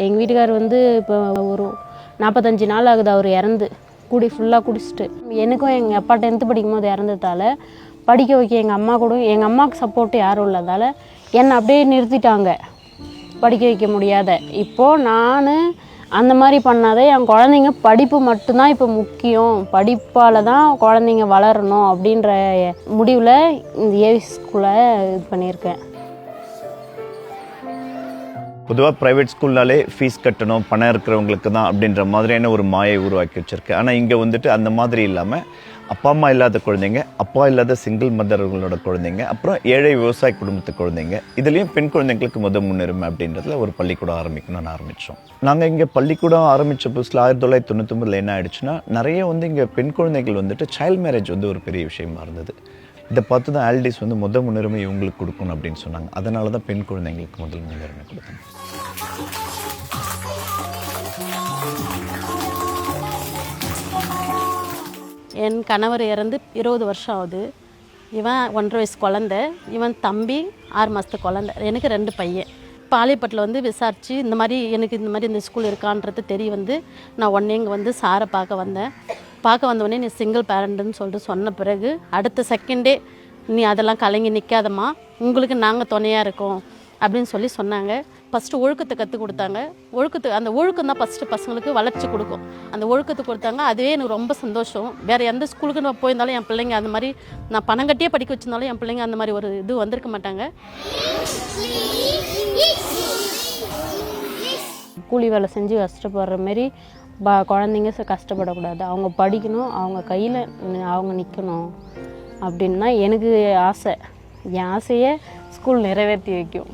எங்கள் வீட்டுக்கார் வந்து இப்போ ஒரு 45 நாள் ஆகுது அவர் இறந்து. ஃபுல்லாக குடிச்சிட்டு. எனக்கும் எங்கள் அப்பா 10th படிக்கும்போது இறந்ததால் படிக்க வைக்க எங்கள் அம்மாவுக்கு சப்போர்ட் யாரும் இல்லாதால் என்னை அப்படியே நிறுத்திட்டாங்க, படிக்க வைக்க முடியாத. இப்போது நான் அந்த மாதிரி பண்ணாதே, என் குழந்தைங்க படிப்பு மட்டும்தான் இப்போ முக்கியம், படிப்பால் தான் குழந்தைங்க வளரணும் அப்படின்ற முடிவில் இந்த ஏவி ஸ்கூலை இது பண்ணியிருக்கேன். பொதுவாக ப்ரைவேட் ஸ்கூல்னாலே ஃபீஸ் கட்டணும், பணம் இருக்கிறவங்களுக்கு தான் அப்படின்ற மாதிரியான ஒரு மாயை உருவாக்கி வச்சுருக்கேன். ஆனால் இங்கே வந்துட்டு அந்த மாதிரி இல்லாமல் அப்பா அம்மா இல்லாத குழந்தைங்க, அப்பா இல்லாத சிங்கிள் மதர்களோட குழந்தைங்க, அப்புறம் ஏழை விவசாய குடும்பத்து குழந்தைங்க, இதுலேயும் பெண் குழந்தைங்களுக்கு முன்னுரிமை அப்படின்றதுல ஒரு பள்ளிக்கூடம் ஆரம்பிக்கணும்னு ஆரம்பித்தோம். நாங்கள் இங்கே பள்ளிக்கூடம் ஆரம்பித்த புதுசில் 1999 என்ன ஆயிடுச்சுன்னா, நிறைய இங்கே பெண் குழந்தைகள் வந்துட்டு சைல்டு மேரேஜ் ஒரு பெரிய விஷயமா இருந்தது. இதை பார்த்து தான் ஆல்டிஸ் முன்னுரிமை இவங்களுக்கு கொடுக்கணும் அப்படின்னு சொன்னாங்க. அதனால தான் பெண் குழந்தைங்களுக்கு முன்னுரிமை கொடுத்தாங்க. என் கணவர் இறந்து 20 வருஷம் ஆகுது. இவன் 1.5 வயசு குழந்தை, இவன் தம்பி 6 மாதத்து குழந்தை. எனக்கு 2 பையன். பாலிப்பட்டில் விசாரித்து இந்த மாதிரி இந்த ஸ்கூல் இருக்கான்றது தெரிய நான் இங்கே சாரை பார்க்க வந்தோடனே நீ சிங்கிள் பேரண்ட்டுன்னு சொல்லிட்டு சொன்ன பிறகு அடுத்த செகண்டே நீ அதெல்லாம் கலங்கி நிற்காதம்மா, உங்களுக்கு நாங்கள் துணையாக இருக்கோம் அப்படின்னு சொன்னாங்க. ஃபஸ்ட்டு ஒழுக்கத்தை கற்றுக் கொடுத்தாங்க. அந்த ஒழுக்கம் தான் ஃபஸ்ட்டு பசங்களுக்கு வளர்ச்சி கொடுக்கும். அந்த ஒழுக்கத்தை கொடுத்தாங்க. அதுவே எனக்கு ரொம்ப சந்தோஷம். வேறு எந்த ஸ்கூலுக்கு நான் போயிருந்தாலும் என் பிள்ளைங்க அந்த மாதிரி, நான் பணம் கட்டியே படிக்க வச்சிருந்தாலும் என் பிள்ளைங்க அந்த மாதிரி ஒரு இது வந்திருக்க மாட்டாங்க. கூலி வேலை செஞ்சு கஷ்டப்படுற மாரி குழந்தைங்க கஷ்டப்படக்கூடாது. அவங்க படிக்கணும், அவங்க கையில் அவங்க நிற்கணும் அப்படின்னு தான் எனக்கு ஆசை. என் ஆசையை ஸ்கூல் நிறைவேற்றி வைக்கும்.